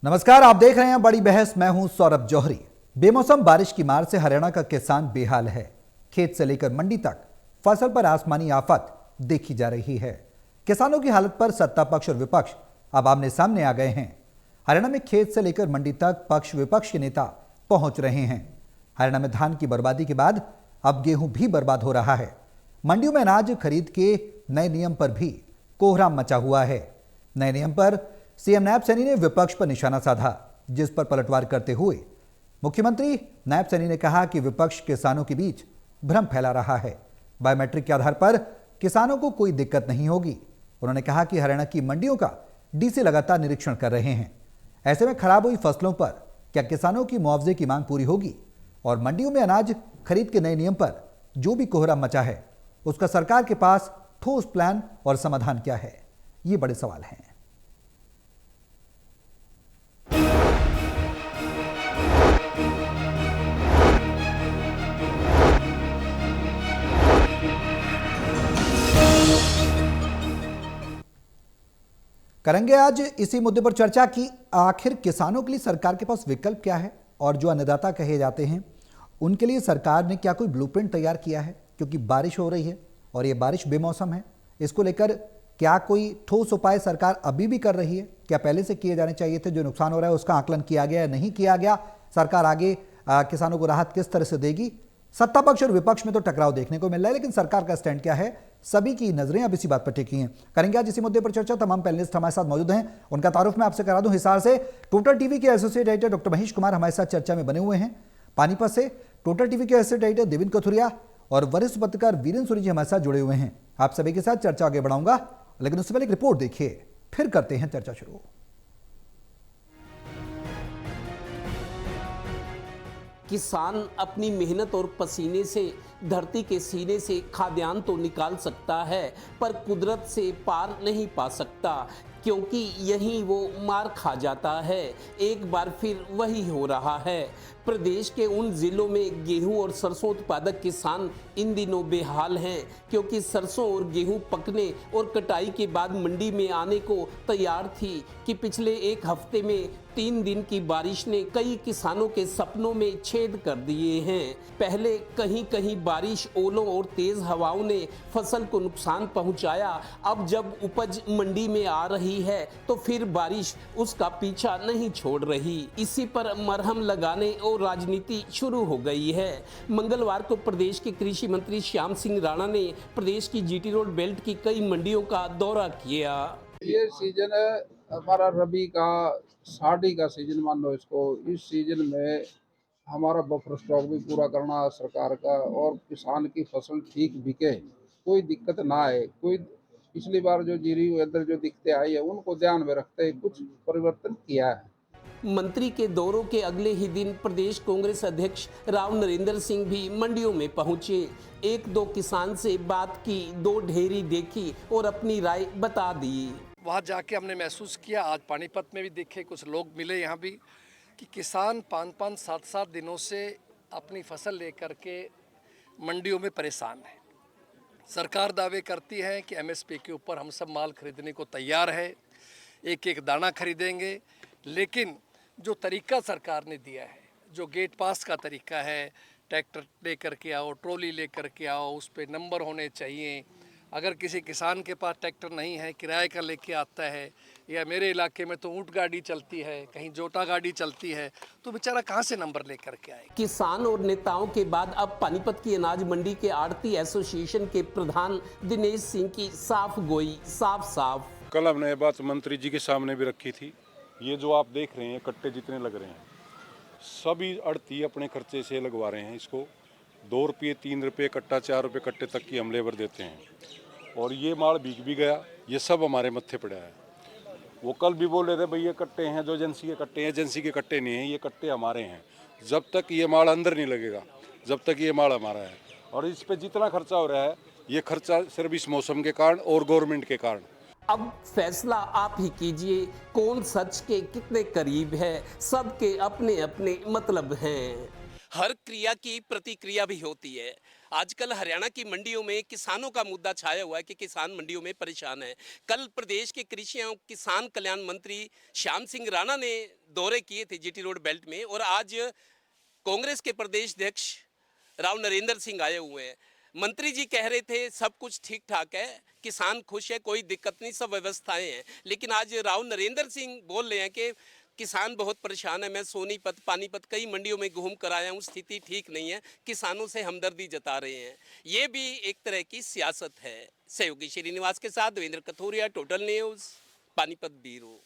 नमस्कार, आप देख रहे हैं बड़ी बहस। मैं हूं सौरभ जौहरी। बेमौसम बारिश की मार से हरियाणा का किसान बेहाल है। खेत से लेकर मंडी तक फसल पर आसमानी आफत देखी जा रही है। किसानों की हालत पर सत्ता पक्ष और विपक्ष अब आमने सामने आ गए हैं। हरियाणा में खेत से लेकर मंडी तक पक्ष विपक्ष के नेता पहुंच रहे हैं। हरियाणा में धान की बर्बादी के बाद अब गेहूं भी बर्बाद हो रहा है। मंडियों में अनाज खरीद के नए नियम पर भी कोहराम मचा हुआ है। नए नियम पर सीएम नायब सैनी ने विपक्ष पर निशाना साधा, जिस पर पलटवार करते हुए मुख्यमंत्री नायब सैनी ने कहा कि विपक्ष किसानों के बीच भ्रम फैला रहा है। बायोमेट्रिक के आधार पर किसानों को कोई दिक्कत नहीं होगी। उन्होंने कहा कि हरियाणा की मंडियों का डीसी लगातार निरीक्षण कर रहे हैं। ऐसे में खराब हुई फसलों पर क्या किसानों की मुआवजे की मांग पूरी होगी? और मंडियों में अनाज खरीद के नए नियम पर जो भी कोहराम मचा है, उसका सरकार के पास ठोस प्लान और समाधान क्या है? ये बड़े सवाल हैं। करेंगे आज इसी मुद्दे पर चर्चा की आखिर किसानों के लिए सरकार के पास विकल्प क्या है और जो अन्नदाता कहे जाते हैं उनके लिए सरकार ने क्या कोई ब्लूप्रिंट तैयार किया है? क्योंकि बारिश हो रही है और ये बारिश बेमौसम है, इसको लेकर क्या कोई ठोस उपाय सरकार अभी भी कर रही है? क्या पहले से किए जाने चाहिए थे? जो नुकसान हो रहा है उसका आकलन किया गया या नहीं किया गया? सरकार आगे किसानों को राहत किस तरह से देगी? सत्ता पक्ष और विपक्ष में तो टकराव देखने को मिल रहा है, लेकिन सरकार का स्टैंड क्या है? सभी की नजरें अब इसी बात पर टिकी हैं। करेंगे आज इसी मुद्दे पर चर्चा। तमाम पैनलिस्ट हमारे साथ मौजूद हैं। उनका तारुफ मैं आपसे करा दूं। हिसार से टोटल टीवी के associate editor doctor Mahesh Kumar हमारे साथ चर्चा में बने हुए हैं। पानीपत से टोटल टीवी के एसोसिएट एडिटर देवेंद्र कथुरिया और वरिष्ठ पत्रकार वीरेंद्र सूरी जी हमारे साथ जुड़े हुए हैं। आप सभी के साथ चर्चा आगे बढ़ाऊंगा, लेकिन उससे पहले एक रिपोर्ट देखिए, फिर करते हैं चर्चा शुरू। किसान अपनी मेहनत और पसीने से धरती के सीने से खाद्यान्न तो निकाल सकता है, पर कुदरत से पार नहीं पा सकता, क्योंकि यहीं वो मार खा जाता है। एक बार फिर वही हो रहा है। प्रदेश के उन जिलों में गेहूं और सरसों उत्पादक किसान इन दिनों बेहाल हैं, क्योंकि सरसों और गेहूं पकने और कटाई के बाद मंडी में आने को तैयार थी कि पिछले एक हफ्ते में 3 दिन की बारिश ने कई किसानों के सपनों में छेद कर दिए हैं। पहले कहीं कहीं बारिश, ओलों और तेज हवाओं ने फसल को नुकसान पहुंचाया। अब जब उपज मंडी में आ रही है तो फिर बारिश उसका पीछा नहीं छोड़ रही। इसी पर मरहम लगाने और राजनीति शुरू हो गई है। मंगलवार को प्रदेश के कृषि मंत्री श्याम सिंह राणा ने प्रदेश की जीटी रोड बेल्ट की कई मंडियों का दौरा किया। ये सीजन है हमारा रबी का, साड़ी का सीजन मान लो इसको। इस सीजन में हमारा बफर स्टॉक भी पूरा करना है सरकार का, और किसान की फसल ठीक बिके, कोई दिक्कत ना आए। कोई पिछली बार जो जीरी वेदर जो दिक्कतें आई है उनको ध्यान में रखते कुछ परिवर्तन किया है। मंत्री के दौरों के अगले ही दिन प्रदेश कांग्रेस अध्यक्ष राव नरेंद्र सिंह भी मंडियों में पहुंचे। 1-2 किसान से बात की, 2 ढेरी देखी और अपनी राय बता दी। वहाँ जाके हमने महसूस किया, आज पानीपत में भी देखे, कुछ लोग मिले यहाँ भी, कि किसान 5-5, 7-7 दिनों से अपनी फसल लेकर के मंडियों में परेशान है। सरकार दावे करती है कि एमएसपी के ऊपर हम सब माल खरीदने को तैयार है, एक एक दाना खरीदेंगे, लेकिन जो तरीका सरकार ने दिया है, जो गेट पास का तरीका है, ट्रैक्टर लेकर के आओ, ट्रॉली लेकर के आओ, उस पर नंबर होने चाहिए। अगर किसी किसान के पास ट्रैक्टर नहीं है, किराए का लेके आता है, या मेरे इलाके में तो ऊँट गाड़ी चलती है, कहीं जोटा गाड़ी चलती है, तो बेचारा कहाँ से नंबर लेकर के आए? किसान और नेताओं के बाद अब पानीपत की अनाज मंडी के आड़ती एसोसिएशन के प्रधान दिनेश सिंह की साफ गोई, साफ। कल हमने ये बात मंत्री जी के सामने भी रखी थी। ये जो आप देख रहे हैं कट्टे जितने लग रहे हैं, सभी अड़ती अपने खर्चे से लगवा रहे हैं इसको। 2 रुपये, 3 रुपये कट्टा, 4 रुपये कट्टे तक की हम लेबर देते हैं, और ये माल बिक भी गया। ये सब हमारे मत्थे पड़ा है। वो कल भी बोल रहे थे भाई ये कट्टे हैं जो एजेंसी के कट्टे हैं, एजेंसी के कट्टे नहीं हैं, ये कट्टे हमारे हैं। जब तक ये माल अंदर नहीं लगेगा, जब तक ये माल हमारा है। और इस पर जितना खर्चा हो रहा है, ये खर्चा सिर्फ इस मौसम के कारण और गवर्नमेंट के कारण। अब फैसला आप ही कीजिए, कौन सच के कितने करीब है। सबके अपने अपने मतलब हैं। हर क्रिया की प्रतिक्रिया भी होती है। आजकल हरियाणा की मंडियों में किसानों का मुद्दा छाया हुआ है कि किसान मंडियों में परेशान है। कल प्रदेश के कृषि एवं किसान कल्याण मंत्री श्याम सिंह राणा ने दौरे किए थे जीटी रोड बेल्ट में, और आज कांग्रेस के प्रदेश अध्यक्ष राव नरेंद्र सिंह आए हुए हैं। मंत्री जी कह रहे थे सब कुछ ठीक ठाक है, किसान खुश है, कोई दिक्कत नहीं, सब व्यवस्थाएं हैं। लेकिन आज राव नरेंद्र सिंह बोल रहे हैं कि किसान बहुत परेशान है। मैं सोनीपत, पानीपत कई मंडियों में घूम कर आया हूँ, स्थिति ठीक नहीं है, किसानों से हमदर्दी जता रहे हैं। ये भी एक तरह की सियासत है। सहयोगी श्रीनिवास के साथ Devendra Kathoria, total news, Panipat bureau.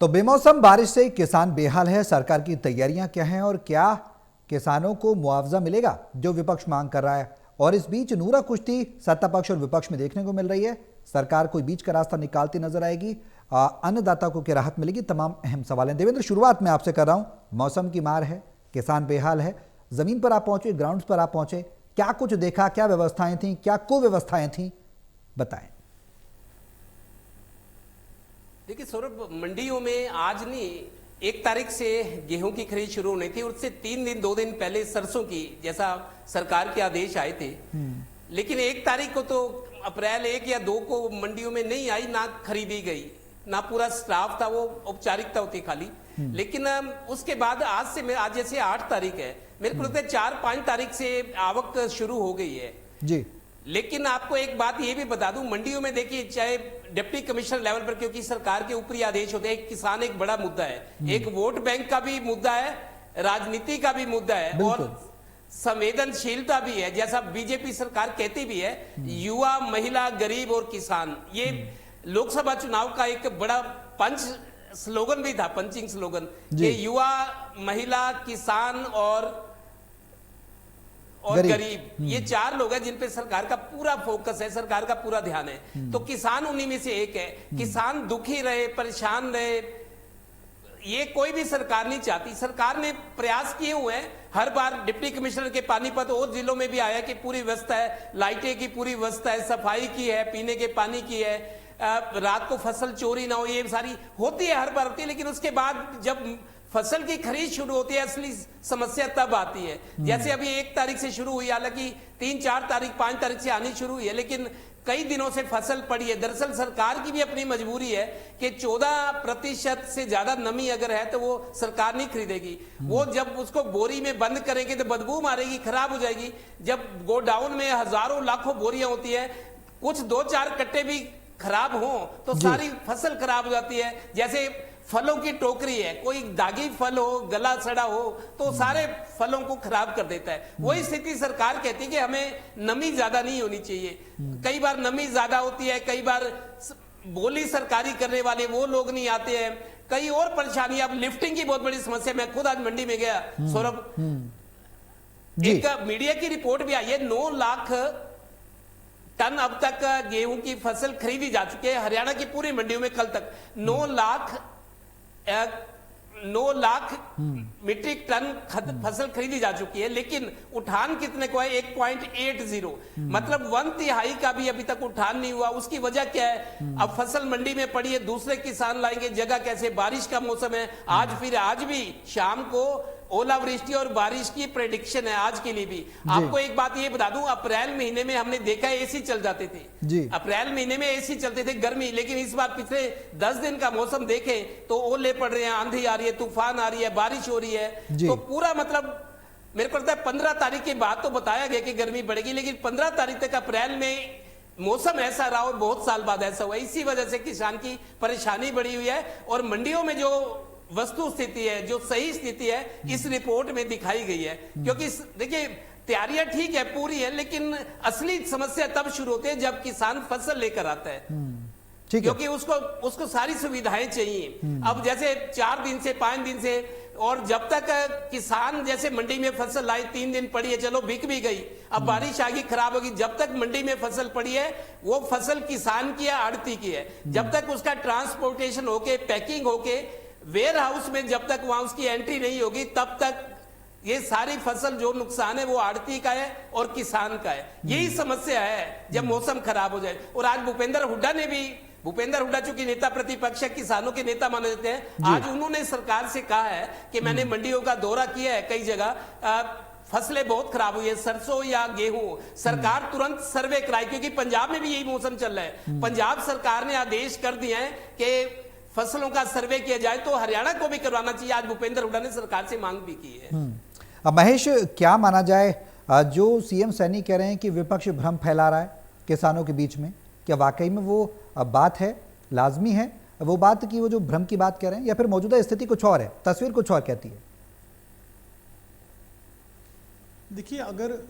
तो बेमौसम बारिश से किसान बेहाल है, सरकार की तैयारियां क्या हैं और क्या किसानों को मुआवजा मिलेगा जो विपक्ष मांग कर रहा है? और इस बीच नूरा कुश्ती सत्ता पक्ष और विपक्ष में देखने को मिल रही है। सरकार कोई बीच का रास्ता निकालती नजर आएगी? अन्नदाता को क्या राहत मिलेगी? तमाम अहम सवाल हैं। देवेंद्र, शुरुआत में आपसे कर रहा हूं। मौसम की मार है, किसान बेहाल है, जमीन पर आप पहुंचे, ग्राउंड पर आप पहुंचे, क्या कुछ देखा, क्या व्यवस्थाएं थी, क्या कुव्यवस्थाएं थी, बताएं। देखिए सौरभ, मंडियों में आज नहीं 1 तारीख से गेहूं की खरीद शुरू होनी थी, उससे 2 दिन पहले सरसों की, जैसा सरकार के आदेश आए थे। लेकिन 1 तारीख को तो अप्रैल 1 या 2 को मंडियों में नहीं आई, ना खरीदी गई, ना पूरा स्टाफ था, वो औपचारिकता होती खाली। लेकिन उसके बाद आज जैसे 8 तारीख है, मेरे को लगता है 4-5 तारीख से आवक शुरू हो गई है जी। लेकिन आपको एक बात ये भी बता दूं, मंडियों में देखिए, चाहे डिप्टी कमिश्नर लेवल पर, क्योंकि सरकार के ऊपरी आदेश होते हैं, किसान एक बड़ा मुद्दा है, एक वोट बैंक का भी मुद्दा है, राजनीति का भी मुद्दा है और संवेदनशीलता भी है। जैसा बीजेपी सरकार कहती भी है, युवा, महिला, गरीब और किसान, ये लोकसभा चुनाव का एक बड़ा पंच स्लोगन भी था, पंचिंग स्लोगन, ये युवा, महिला, किसान और गरीब, ये 4 लोग हैं जिन पे सरकार का पूरा फोकस है, सरकार का पूरा ध्यान है। तो किसान उन्हीं में से एक है। किसान दुखी रहे, परेशान रहे, ये कोई भी सरकार नहीं चाहती। सरकार ने प्रयास किए हुए हैं, हर बार डिप्टी कमिश्नर के पानीपत और जिलों में भी आया कि पूरी व्यवस्था है, लाइटें की पूरी व्यवस्था है, सफाई की है, पीने के पानी की है, रात को फसल चोरी ना हो, ये सारी होती है, हर बार होती है। लेकिन उसके बाद जब फसल की खरीद शुरू होती है, असली समस्या तब आती है। जैसे अभी 1 तारीख से शुरू हुई, हालांकि 3-4 तारीख, 5 तारीख से आनी शुरू हुई है, लेकिन कई दिनों से फसल पड़ी है। दरअसल सरकार की भी अपनी मजबूरी है कि 14% से ज्यादा नमी अगर है तो वो सरकार नहीं खरीदेगी। वो जब उसको बोरी में बंद करेंगे तो बदबू मारेगी, खराब हो जाएगी। जब गोडाउन में हजारों लाखों बोरियां होती है, कुछ 2-4 कट्टे भी खराब हो तो सारी फसल खराब हो जाती है। जैसे फलों की टोकरी है, कोई दागी फल हो, गला सड़ा हो तो सारे फलों को खराब कर देता है। वही स्थिति सरकार कहती है कि हमें नमी ज्यादा नहीं होनी चाहिए। कई बार नमी ज्यादा होती है, कई बार बोली सरकारी करने वाले वो लोग नहीं आते हैं, कई और परेशानी। अब लिफ्टिंग की बहुत बड़ी समस्या, मैं खुद आज मंडी में गया सौरभ, एक मीडिया की रिपोर्ट भी आई है, 9 लाख टन अब तक गेहूं की फसल खरीदी जा चुकी है हरियाणा की पूरी मंडियों में। कल तक 9 लाख मीट्रिक टन फसल खरीदी जा चुकी है, लेकिन उठान कितने को है? 1.80, मतलब 1/3 का भी अभी तक उठान नहीं हुआ। उसकी वजह क्या है? अब फसल मंडी में पड़ी है, दूसरे किसान लाएंगे, जगह कैसे? बारिश का मौसम है, आज भी शाम को ओलावृष्टि और बारिश की प्रेडिक्शन है आज के लिए भी। आपको एक बात ये बता दूं, अप्रैल महीने में हमने देखा है एसी चल जाते थे जी। अप्रैल महीने में एसी चलते थे, गर्मी, लेकिन इस बार पिछले 10 दिन का मौसम देखें तो ओले पड़ रहे हैं, आंधी आ रही है, तूफान आ रही है, बारिश हो रही है। तो पूरा मतलब मेरे को लगता है 15 तारीख के बाद तो बताया गया कि गर्मी बढ़ेगी, लेकिन 15 तारीख तक अप्रैल में मौसम ऐसा रहा और बहुत साल बाद ऐसा हुआ। इसी वजह से किसान की परेशानी बढ़ी हुई है और मंडियों में जो वस्तु स्थिति है, जो सही स्थिति है, इस रिपोर्ट में दिखाई गई है। क्योंकि देखिए तैयारियां ठीक है, पूरी है, लेकिन असली समस्या तब शुरू होती है जब किसान फसल लेकर आता है, क्योंकि उसको सारी सुविधाएं चाहिए। अब जैसे 4 दिन से 5 दिन से, और जब तक किसान जैसे मंडी में फसल लाई, 3 दिन पड़ी है, चलो बिक भी गई, अब बारिश आ गई, खराब होगी, जब तक मंडी में फसल पड़ी है वो फसल किसान की है, आड़ती की है, जब तक उसका ट्रांसपोर्टेशन होके, पैकिंग होके, वेयर हाउस में जब तक वहां उसकी एंट्री नहीं होगी, तब तक ये सारी फसल जो नुकसान है वो आड़ती का है और किसान का है। यही समस्या है जब मौसम खराब हो जाए। और आज भूपेंद्र हुड्डा चूंकि नेता प्रतिपक्ष है, किसानों के नेता माने जाते हैं, आज उन्होंने सरकार से कहा है कि मैंने मंडियों का दौरा किया है कई जगह, फसलें बहुत खराब हुई है, सरसों या गेहूं, सरकार तुरंत सर्वे कराए, क्योंकि पंजाब में भी यही मौसम चल रहा है। पंजाब सरकार ने आदेश कर दिए हैं कि फसलों का सर्वे किया जाए, तो हरियाणा को भी करवाना चाहिए। आज भूपेंद्र हुड्डा ने सरकार से मांग भी की है। अब महेश, क्या माना जाए, जो सीएम सैनी कह रहे हैं कि विपक्ष भ्रम फैला रहा है किसानों के बीच में, क्या वाकई में वो बात है, लाजमी है वो बात कि वो जो भ्रम की बात कह रहे हैं, या फिर मौजूदा स्थिति कुछ और है, तस्वीर कुछ और कहती है? देखिए, अगर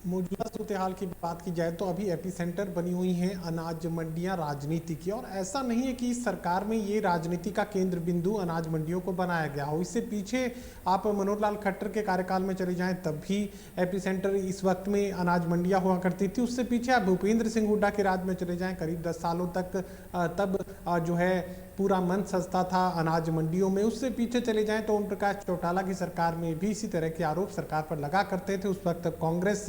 मौजूदा सूरत हाल की बात की जाए तो अभी एपिसेंटर बनी हुई हैं अनाज मंडियां राजनीति की, और ऐसा नहीं है कि इस सरकार में ये राजनीति का केंद्र बिंदु अनाज मंडियों को बनाया गया हो। इससे पीछे आप मनोहर लाल खट्टर के कार्यकाल में चले जाएं, तब भी एपिसेंटर इस वक्त में अनाज मंडियां हुआ करती थी। उससे पीछे आप भूपेंद्र सिंह हुड्डा के राज में चले जाएं, करीब 10 सालों तक तब जो है पूरा मन सजता था अनाज मंडियों में। उससे पीछे चले जाएं तो ओम प्रकाश चौटाला की सरकार में भी इसी तरह के आरोप सरकार पर लगा करते थे। उस वक्त कांग्रेस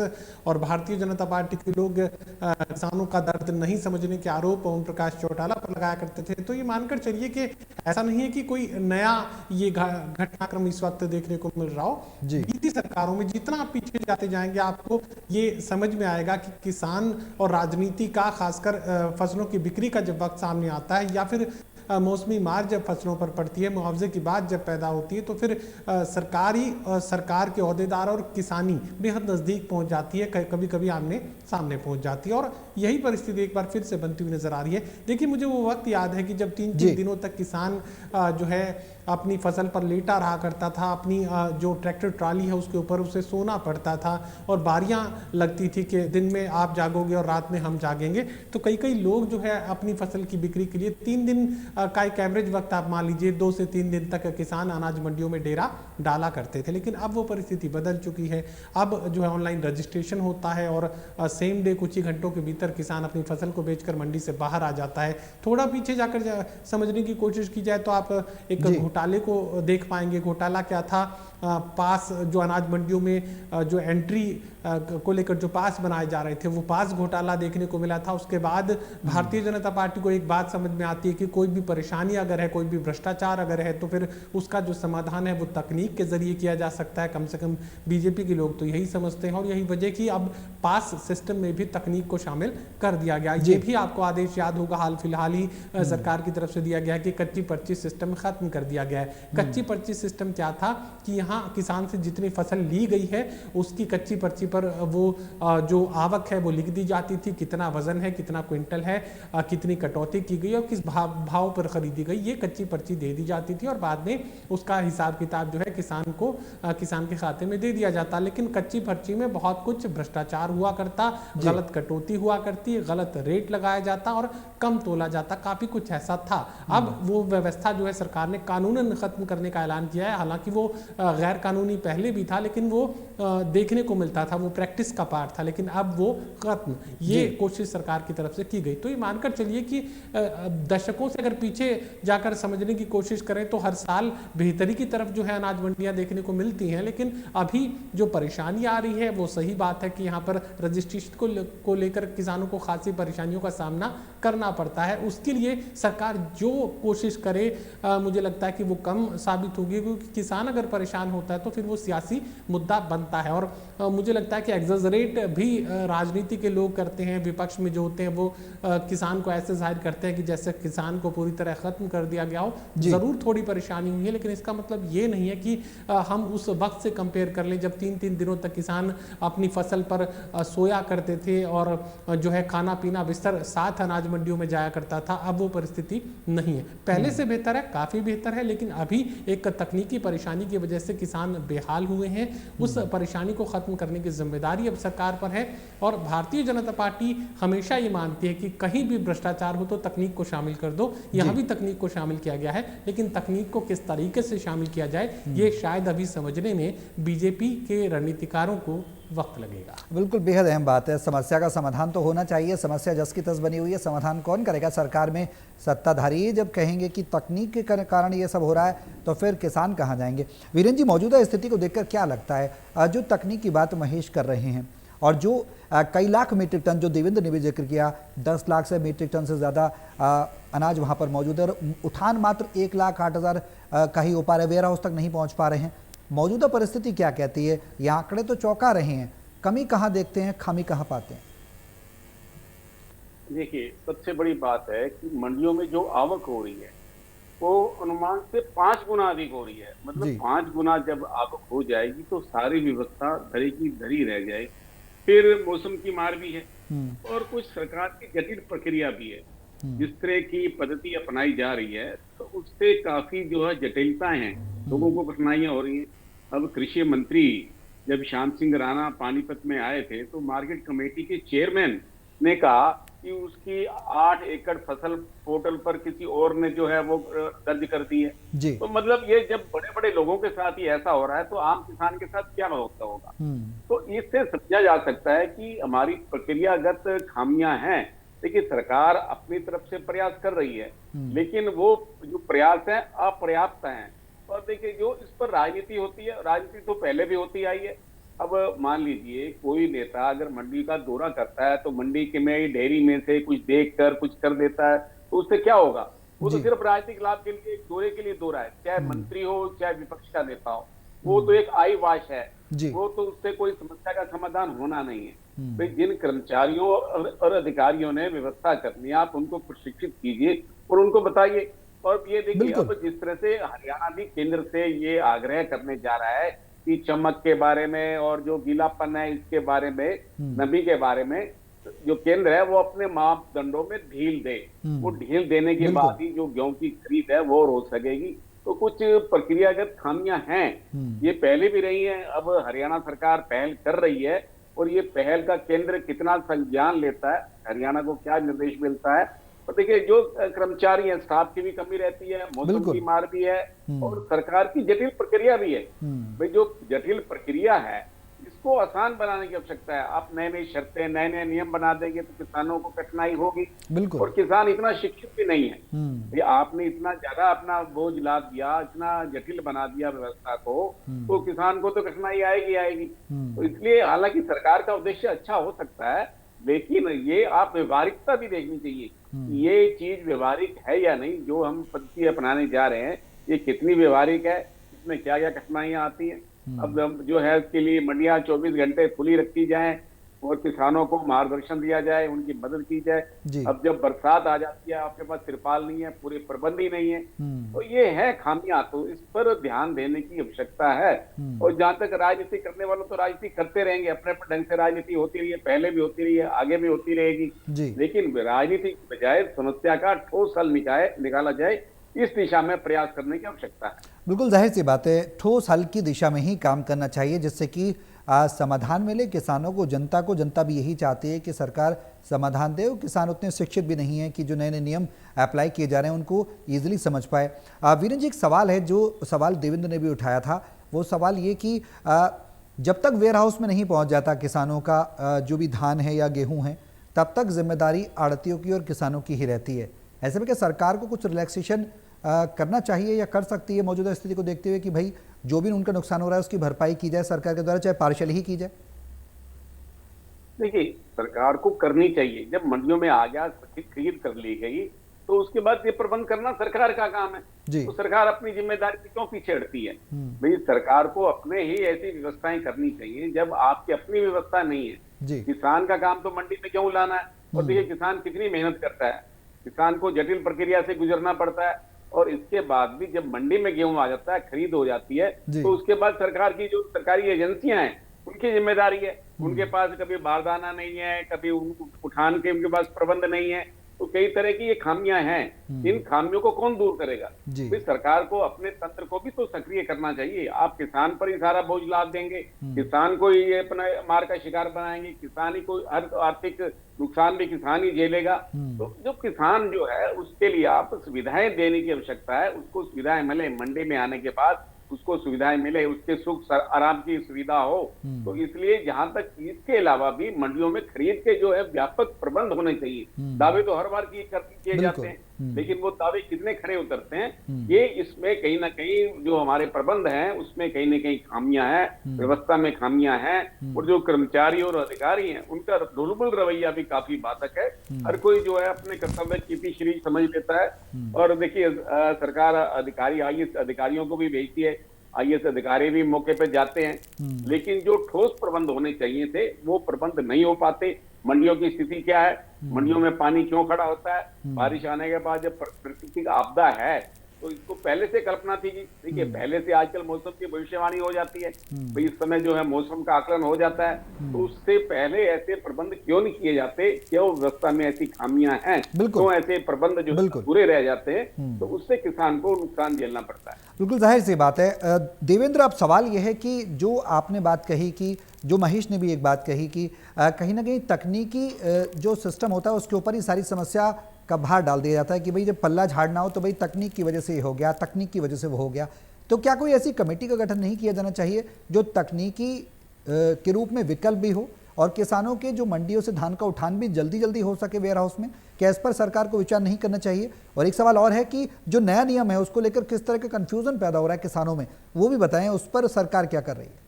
और भारतीय जनता पार्टी के लोग किसानों का दर्द नहीं समझने के आरोप ओम प्रकाश चौटाला पर लगाया करते थे। तो ये मानकर चलिए कि ऐसा नहीं है कि कोई नया ये घटनाक्रम इस वक्त देखने को मिल रहा हो। बीती सरकारों में जितना आप पीछे जाते जाएंगे आपको ये समझ में आएगा कि किसान और राजनीति का, खासकर फसलों की बिक्री का जब वक्त सामने आता है, या फिर मौसमी मार जब फसलों पर पड़ती है, मुआवजे की बात जब पैदा होती है, तो फिर सरकार के ओहदेदार और किसानी बेहद नज़दीक पहुंच जाती है, कभी कभी आमने सामने पहुंच जाती है। और यही परिस्थिति एक बार फिर से बनती हुई नजर आ रही है। देखिए, मुझे वो वक्त याद है कि जब 3 दिनों तक किसान जो है अपनी फसल पर लेटा रहा करता था, अपनी जो ट्रैक्टर ट्राली है उसके ऊपर उसे सोना पड़ता था, और बारियां लगती थी कि दिन में आप जागोगे और रात में हम जागेंगे। तो कई लोग जो है अपनी फसल की बिक्री के लिए 3 दिन का एक एवरेज वक्त आप मान लीजिए, 2 से 3 दिन तक किसान अनाज मंडियों में डेरा डाला करते थे। लेकिन अब वो परिस्थिति बदल चुकी है। अब जो है ऑनलाइन रजिस्ट्रेशन होता है और सेम डे कुछ ही घंटों के भीतर किसान अपनी फसल को बेचकर मंडी से बाहर आ जाता है। थोड़ा पीछे जाकर समझने की कोशिश की जाए तो आप एक घोटाले को देख पाएंगे। घोटाला क्या था? पास जो अनाज मंडियों में जो एंट्री को लेकर जो पास बनाए जा रहे थे, वो पास घोटाला देखने को मिला था। उसके बाद भारतीय जनता पार्टी को एक बात समझ में आती है कि कोई भी परेशानी अगर है, कोई भी भ्रष्टाचार अगर है, तो फिर उसका जो समाधान है वो तकनीक के जरिए किया जा सकता है। कम से कम बीजेपी के लोग तो यही समझते हैं, और यही वजह कि अब पास सिस्टम में भी तकनीक को शामिल कर दिया गया। ये भी आपको आदेश याद होगा, हाल फिलहाल ही सरकार की तरफ से दिया गया कि कच्ची पर्ची सिस्टम खत्म कर दिया गया है। कच्ची पर्ची सिस्टम क्या था कि यहाँ किसान से जितनी फसल ली गई है उसकी कच्ची पर्ची पर वो जो आवक है वो लिख दी जाती थी, कितना वजन है, कितना क्विंटल है, कितनी कटौती की गई और किस भाव पर खरीदी गई, ये कच्ची पर्ची दे दी जाती थी। और बाद में उसका हिसाब किताब जो है किसान के खाते में दे दिया जाता। लेकिन कच्ची पर्ची में बहुत कुछ भ्रष्टाचार हुआ करता, गलत कटौती हुआ करती, गलत रेट लगाया जाता और कम तोला जाता, काफी कुछ ऐसा था। अब वो व्यवस्था जो है सरकार ने कानूनन खत्म करने का ऐलान किया है। हालांकि वो गैर कानूनी पहले भी था, लेकिन वो देखने को मिलता था, वो प्रैक्टिस का पार्ट था, लेकिन अब वो खत्म, ये कोशिश सरकार की तरफ से की गई। तो ये मानकर चलिए कि दशकों से अगर पीछे जाकर समझने की कोशिश करें तो हर साल बेहतरी की तरफ जो है अनाज मंडियां देखने को मिलती हैं। लेकिन अभी जो परेशानी आ रही है वो सही बात है कि यहाँ पर रजिस्ट्रेशन को लेकर किसानों को खासी परेशानियों का सामना करना पड़ता है। उसके लिए सरकार जो कोशिश करे मुझे लगता है कि वो कम साबित होगी, क्योंकि किसान अगर परेशान होता है तो फिर वो सियासी मुद्दा बनता है। और मुझे लगता है कि एग्जैजरेट भी राजनीति के लोग करते हैं, विपक्ष में जो होते हैं वो किसान को ऐसे जाहिर करते हैं कि जैसे किसान को पूरी तरह खत्म कर दिया गया हो। जरूर थोड़ी परेशानी हुई है, लेकिन इसका मतलब ये नहीं है कि हम उस वक्त से कंपेयर कर लें जब 3-3 दिनों तक किसान अपनी फसल पर सोया करते थे और जो है खाना पीना बिस्तर साथ अनाज मंडियों में जाया करता था। अब वो परिस्थिति नहीं है, पहले से बेहतर है, काफी बेहतर है, लेकिन अभी एक तकनीकी परेशानी की वजह से किसान बेहाल हुए हैं। उस परेशानी को खत्म करने की जिम्मेदारी अब सरकार पर है। और भारतीय जनता पार्टी हमेशा ये मानती है कि कहीं भी भ्रष्टाचार हो तो तकनीक को शामिल कर दो। यहाँ भी तकनीक को शामिल किया गया है, लेकिन तकनीक को किस तरीके से शामिल किया जाए ये शायद अभी समझने में बीजेपी के रणनीतिकारों को वक्त लगेगा। बिल्कुल, बेहद अहम बात है। समस्या का समाधान तो होना चाहिए, समस्या जस की तस बनी हुई है, समाधान कौन करेगा? सरकार में सत्ताधारी जब कहेंगे कि तकनीक के कारण ये सब हो रहा है तो फिर किसान कहाँ जाएंगे? वीरेंद्र जी, मौजूदा स्थिति को देखकर क्या लगता है, जो तकनीक की बात महेश कर रहे हैं और जो कई लाख मीट्रिक टन, जो देवेंद्र ने भी जिक्र किया, 10 लाख से मीट्रिक टन से ज़्यादा अनाज वहाँ पर मौजूद है, उठान मात्र 1,08,000 का ही हो पा रहे, वेयर हाउस तक नहीं पहुँच पा रहे हैं, मौजूदा परिस्थिति क्या कहती है? ये आंकड़े तो चौंका रहे हैं, कमी कहाँ देखते हैं, खामी कहाँ पाते हैं? देखिए, सबसे बड़ी बात है कि मंडियों में जो आवक हो रही है वो अनुमान से 5 गुना अधिक हो रही है। जी। मतलब 5 गुना जब आवक हो जाएगी तो सारी व्यवस्था धरी की धरी रह जाए। फिर मौसम की मार भी है और कुछ सरकार की जटिल प्रक्रिया भी है। जिस तरह की पद्धति अपनाई जा रही है तो उससे काफी जो है जटिलताएं हैं, लोगों को कठिनाइयां हो रही हैं। अब कृषि मंत्री जब श्याम सिंह राणा पानीपत में आए थे तो मार्केट कमेटी के चेयरमैन ने कहा कि उसकी 8 एकड़ फसल पोर्टल पर किसी और ने जो है वो दर्ज कर दी है। जी। तो मतलब ये जब बड़े बड़े लोगों के साथ ही ऐसा हो रहा है तो आम किसान के साथ क्या होता होगा। तो इससे समझा जा सकता है कि हमारी प्रक्रियागत खामियां हैं। देखिए, सरकार अपनी तरफ से प्रयास कर रही है लेकिन वो जो प्रयास है अपर्याप्त हैं। और देखिए, जो इस पर राजनीति होती है, राजनीति तो पहले भी होती आई है। अब मान लीजिए कोई नेता अगर मंडी का दौरा करता है तो मंडी के में डेयरी में से कुछ देखकर कुछ कर देता है तो उससे क्या होगा? वो तो जी। सिर्फ राजनीतिक लाभ के लिए, दौरे के लिए दौरा है, चाहे मंत्री हो चाहे विपक्ष का नेता हो। वो तो एक आई वाश है, जी। वो तो उससे कोई समस्या का समाधान होना नहीं है। भाई, जिन कर्मचारियों और अधिकारियों ने व्यवस्था करनी है, आप उनको प्रशिक्षित कीजिए और उनको बताइए। और ये देखिए, बिल्कुल। अब जिस तरह से हरियाणा भी केंद्र से ये आग्रह करने जा रहा है कि चमक के बारे में और जो गीलापन है इसके बारे में, नमी के बारे में, जो केंद्र है वो अपने मापदंडों में ढील दे। वो ढील देने के बिल्कुल। बाद ही जो गेहूं की खरीद है वो हो सकेगी। तो कुछ प्रक्रियागत खामियां हैं, ये पहले भी रही हैं। अब हरियाणा सरकार पहल कर रही है और ये पहल का केंद्र कितना संज्ञान लेता है, हरियाणा को क्या निर्देश मिलता है। और देखिए, जो कर्मचारी हैं, स्टाफ की भी कमी रहती है, मौसम बिल्कुल। की मार भी है और सरकार की जटिल प्रक्रिया भी है। भाई, जो जटिल प्रक्रिया है इसको आसान बनाने की आवश्यकता है। आप नए नई शर्तें, नए नए नियम बना देंगे तो किसानों को कठिनाई होगी। बिल्कुल। और किसान इतना शिक्षित भी नहीं है। भाई, आपने इतना ज्यादा अपना बोझ लाद दिया, इतना जटिल बना दिया व्यवस्था को, तो किसान को तो कठिनाई आएगी आएगी। तो इसलिए हालांकि सरकार का उद्देश्य अच्छा हो सकता है लेकिन ये आप व्यवहारिकता भी देखनी चाहिए। ये चीज व्यवहारिक है या नहीं, जो हम पद्धति अपनाने जा रहे हैं ये कितनी व्यवहारिक है, इसमें क्या क्या कठिनाइयां आती हैं। अब जो है इसके लिए मंडियां 24 घंटे खुली रखी जाएं और किसानों को मार्गदर्शन दिया जाए, उनकी मदद की जाए। जी। अब जब बरसात आ जाती है, आपके पास तिरपाल नहीं है, पूरे प्रबंध ही नहीं है, तो ये है खामियां। तो इस पर ध्यान देने की आवश्यकता है। और जहां तक राजनीति करने वालों, तो राजनीति करते रहेंगे, अपने अपने ढंग से राजनीति होती रही है, पहले भी होती रही है, आगे भी होती रहेगी। जी। लेकिन राजनीति की बजाय समस्या का ठोस हल निकाला जाए, इस दिशा में प्रयास करने की आवश्यकता है। बिल्कुल जाहिर सी बात है, ठोस हल की दिशा में ही काम करना चाहिए जिससे कि समाधान मिले किसानों को, जनता को। जनता भी यही चाहती है कि सरकार समाधान दे। और किसान उतने शिक्षित भी नहीं है कि जो नए नए नियम अप्लाई किए जा रहे हैं उनको ईजिली समझ पाए। वीरेंद्र जी, एक सवाल है, जो सवाल देवेंद्र ने भी उठाया था, वो सवाल ये कि जब तक वेयर हाउस में नहीं पहुंच जाता किसानों का जो भी धान है या गेहूं है, तब तक जिम्मेदारी आड़तियों की और किसानों की ही रहती है। ऐसे में क्या सरकार को कुछ रिलैक्सेशन करना चाहिए या कर सकती है मौजूदा स्थिति को देखते हुए कि भाई जो भी उनका नुकसान हो रहा है उसकी भरपाई की जाए सरकार के द्वारा, चाहे पार्शियल ही की जाए? देखिए, सरकार को करनी चाहिए। जब मंडियों में आ गया, खरीद कर ली गई, तो उसके बाद ये प्रबंध करना सरकार का काम है। जी। तो सरकार अपनी जिम्मेदारी से क्यों पीछे हटती है? भाई, सरकार को अपने ही ऐसी व्यवस्थाएं करनी चाहिए जब आपकी अपनी व्यवस्था नहीं है। जी। किसान का काम तो मंडी में गेहूं लाना है। और देखिए, किसान कितनी मेहनत करता है, किसान को जटिल प्रक्रिया से गुजरना पड़ता है। और इसके बाद भी जब मंडी में गेहूं आ जाता है, खरीद हो जाती है, तो उसके बाद सरकार की जो सरकारी एजेंसियां हैं उनकी जिम्मेदारी है। उनके पास कभी बारदाना नहीं है, कभी उठान के उनके पास प्रबंध नहीं है। तो कई तरह की ये खामियां हैं। इन खामियों को कौन दूर करेगा? फिर सरकार को अपने तंत्र को भी तो सक्रिय करना चाहिए। आप किसान पर ही सारा बोझ लाद देंगे, किसान को ही अपना मार का शिकार बनाएंगे, किसान ही को हर आर्थिक नुकसान भी किसान ही झेलेगा। तो जो किसान जो है उसके लिए आप सुविधाएं देने की आवश्यकता है। उसको सुविधाएं मिले, मंडी में आने के बाद उसको सुविधाएं मिले, उसके सुख आराम की सुविधा हो। तो इसलिए जहां तक इसके अलावा भी मंडियों में खरीद के जो है व्यापक प्रबंध होने चाहिए। दावे तो हर बार किए जाते हैं, लेकिन वो दावे कितने खड़े उतरते हैं, ये इसमें कहीं ना कहीं जो हमारे प्रबंध हैं उसमें कहीं ना कहीं खामियां हैं, व्यवस्था में खामियां हैं। और जो कर्मचारी और अधिकारी हैं उनका ढुलमुल रवैया भी काफी बाधक है। हर कोई जो है अपने कर्तव्य की श्री समझ लेता है। और देखिए, सरकार अधिकारी IAS अधिकारियों को भी भेजती है, IAS अधिकारी भी मौके पे जाते हैं, लेकिन जो ठोस प्रबंध होने चाहिए थे वो प्रबंध नहीं हो पाते। मंडियों की स्थिति क्या है, मंडियों में पानी क्यों खड़ा होता है, बारिश आने के बाद जब प्राकृतिक आपदा है तो इसको पहले से कल्पना थी कि देखिए पहले से आजकल मौसम की भविष्यवाणी हो जाती है, भाई इस समय जो है मौसम का आकलन हो जाता है, तो उससे पहले ऐसे प्रबंध क्यों नहीं किए जाते, क्यों व्यवस्था में ऐसी खामियां हैं, क्यों ऐसे प्रबंध जो पूरे रह जाते हैं, तो उससे किसान को नुकसान झेलना पड़ता है। बिल्कुल जाहिर सी बात है। देवेंद्र, अब सवाल यह है कि जो आपने बात कही कि जो महेश ने भी एक बात कही कि कहीं ना कहीं तकनीकी जो सिस्टम होता है उसके ऊपर ही सारी समस्या का भार डाल दिया जाता है कि भाई जब पल्ला झाड़ना हो तो भाई तकनीक की वजह से ये हो गया, तकनीक की वजह से वो हो गया। तो क्या कोई ऐसी कमेटी का गठन नहीं किया जाना चाहिए जो तकनीकी के रूप में विकल्प भी हो और किसानों के जो मंडियों से धान का उठान भी जल्दी जल्दी हो सके वेयर हाउस में? क्या इस पर सरकार को विचार नहीं करना चाहिए? और एक सवाल और है कि जो नया नियम है उसको लेकर किस तरह का कंफ्यूजन पैदा हो रहा है किसानों में, वो भी बताएं, उस पर सरकार क्या कर रही है?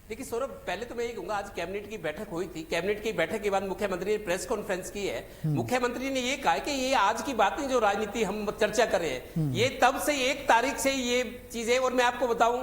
देखिए सौरभ, पहले तो मैं ये कहूंगा, आज कैबिनेट की बैठक हुई थी। कैबिनेट की बैठक के बाद मुख्यमंत्री ने प्रेस कॉन्फ्रेंस की है। मुख्यमंत्री ने ये कहा कि ये आज की बात नहीं जो राजनीति हम चर्चा कर रहे हैं, ये तब से 1 तारीख से ये चीजें, और मैं आपको बताऊं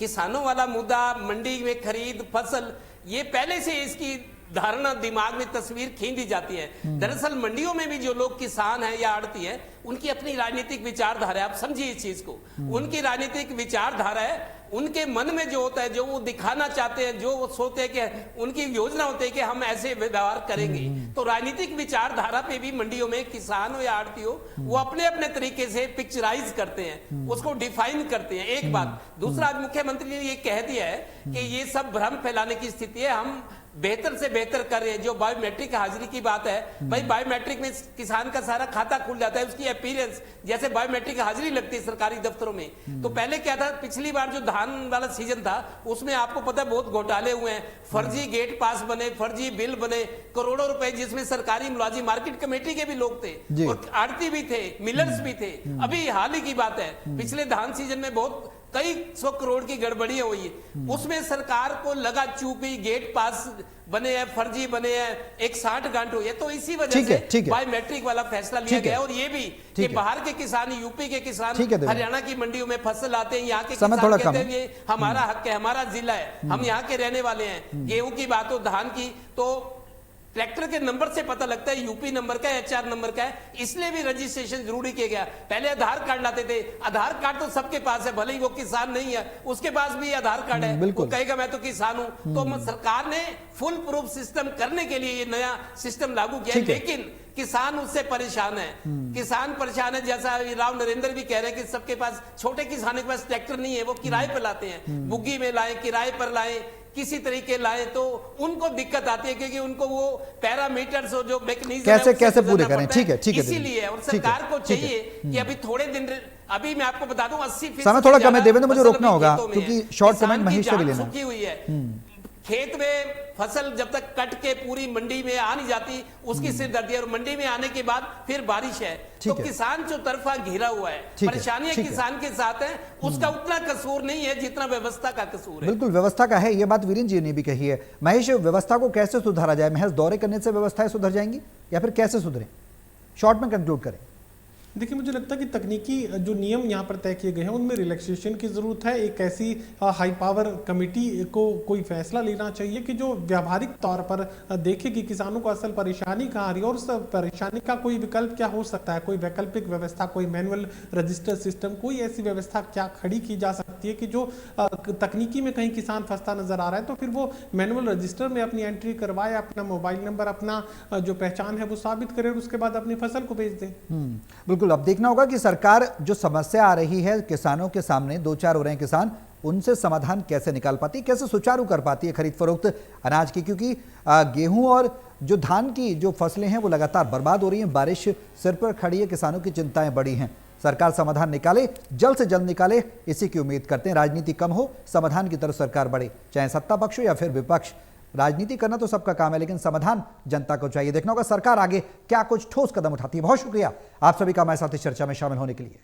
किसानों वाला मुद्दा, मंडी में खरीद फसल, ये पहले से इसकी धारणा दिमाग में तस्वीर खींच दी जाती है। दरअसल मंडियों में भी जो लोग किसान हैं या आड़ती है, उनकी अपनी राजनीतिक विचारधारा है। आप समझिए इस चीज को, उनकी राजनीतिक विचारधारा है, उनके मन में जो होता है, जो वो दिखाना चाहते हैं, जो वो सोचते हैं कि उनकी योजना होती है कि हम ऐसे व्यवहार करेंगे। तो राजनीतिक विचारधारा पे भी मंडियों में किसान हो या आड़ती हो, वो अपने अपने तरीके से पिक्चराइज करते हैं, उसको डिफाइन करते हैं। एक बात। दूसरा, आज मुख्यमंत्री ने ये कह दिया है कि ये सब भ्रम फैलाने की स्थिति है, हम बेहतर से बेहतर कर रहे हैं। जो बायोमेट्रिक हाजिरी की बात है, भाई बायोमेट्रिक में किसान का सारा खाता खुल जाता है, उसकी अपीयरेंस जैसे बायोमेट्रिक हाजिरी लगती है सरकारी दफ्तरों में। तो पहले क्या था, पिछली बार जो धान वाला सीजन था उसमें आपको पता है बहुत घोटाले हुए हैं, फर्जी गेट पास बने, फर्जी बिल बने, करोड़ों रुपए, जिसमें सरकारी मुलाजिम, मार्केट कमेटी के भी लोग थे और आड़ती भी थे, मिलर्स भी थे। अभी हाल ही की बात है, पिछले धान सीजन में बहुत कई 100 करोड़ की गड़बड़ियां हुई है, उसमें सरकार को लगा चूकी, गेट पास बने हैं, फर्जी बने हैं, 160 गांठ हुई है। तो इसी वजह से बायोमेट्रिक वाला फैसला लिया गया। और ये भी कि बाहर के किसान, यूपी के किसान हरियाणा की मंडियों में फसल आते हैं, यहाँ के किसान कहते हैं ये हमारा हक है, हमारा जिला है, हम यहाँ के रहने वाले हैं। गेहूं की बात हो, धान की, तो ट्रैक्टर के नंबर से पता लगता है यूपी नंबर का है, HR नंबर का है, इसलिए भी रजिस्ट्रेशन जरूरी किया गया। पहले आधार कार्ड लाते थे, आधार कार्ड तो सबके पास है, भले ही वो किसान नहीं है, उसके पास भी आधार कार्ड है, वो कहेगा मैं तो किसान हूं। तो सरकार ने फुल प्रूफ सिस्टम करने के लिए ये नया सिस्टम लागू किया, लेकिन किसान उससे परेशान है। किसान परेशान है, जैसा राव नरेंद्र भी कह रहे हैं कि सबके पास, छोटे किसानों के पास ट्रैक्टर नहीं है, वो किराए पर लाते हैं, बुग्गी में लाए, किराए पर लाए, किसी तरीके लाए, तो उनको दिक्कत आती है क्योंकि उनको वो पैरामीटर्स और जो मैकेनिज्म कैसे पूरे करें। ठीक है, इसीलिए। और सरकार को चाहिए कि अभी थोड़े दिन, अभी मैं आपको बता दूं 80% समय थोड़ा कम है देवेंद्र, मुझे रोकना होगा क्योंकि शॉर्ट कमेंट महेश से भी लेना है। सूखी हुई है, खेत में फसल जब तक कट के पूरी मंडी में आ नहीं जाती उसकी सिरदर्दी है, और मंडी में आने के बाद फिर बारिश है, तो किसान जो तरफा घिरा हुआ है, परेशानियां किसान के साथ है, उसका उतना कसूर नहीं है जितना व्यवस्था का कसूर है। बिल्कुल व्यवस्था का है, ये बात वीरेंद्र जी ने भी कही है। महेश, व्यवस्था को कैसे सुधारा जाए? महज दौरे करने से व्यवस्थाएं सुधर जाएंगी या फिर कैसे सुधरे? शॉर्ट में कंक्लूड करें। देखिए, मुझे लगता है कि तकनीकी जो नियम यहाँ पर तय किए गए हैं उनमें रिलैक्सेशन की ज़रूरत है। एक ऐसी हाई पावर कमेटी को कोई फैसला लेना चाहिए कि जो व्यावहारिक तौर पर देखे कि किसानों को असल परेशानी कहाँ आ रही है और उस परेशानी का कोई विकल्प क्या हो सकता है, कोई वैकल्पिक व्यवस्था, कोई मैनुअल रजिस्टर सिस्टम, कोई ऐसी व्यवस्था क्या खड़ी की जा सकती है कि जो तकनीकी में कहीं किसान फंसता नजर आ रहा है तो फिर वो मैनुअल रजिस्टर में अपनी एंट्री करवाए, अपना मोबाइल नंबर, अपना जो पहचान है वो साबित करे और उसके बाद अपनी फसल को बेच दें। बिल्कुल, अब देखना होगा कि सरकार जो समस्या आ रही है किसानों के सामने, 2-4 हो रहे हैं किसान, उनसे समाधान कैसे निकाल पाती है, कैसे सुचारू कर पाती है खरीद फरोख्त अनाज की, क्योंकि गेहूं और जो धान की जो फसलें हैं वो लगातार बर्बाद हो रही हैं, बारिश सिर पर खड़ी है, किसानों की चिंताएं बड़ी हैं। सरकार समाधान निकाले, जल्द से जल्द निकाले, इसी की उम्मीद करते हैं। राजनीति कम हो, समाधान की तरफ सरकार बढ़े, चाहे सत्ता पक्ष हो या फिर विपक्ष। राजनीति करना तो सबका काम है, लेकिन समाधान जनता को चाहिए। देखना होगा सरकार आगे क्या कुछ ठोस कदम उठाती है। बहुत शुक्रिया आप सभी का हमारे साथ इस चर्चा में शामिल होने के लिए।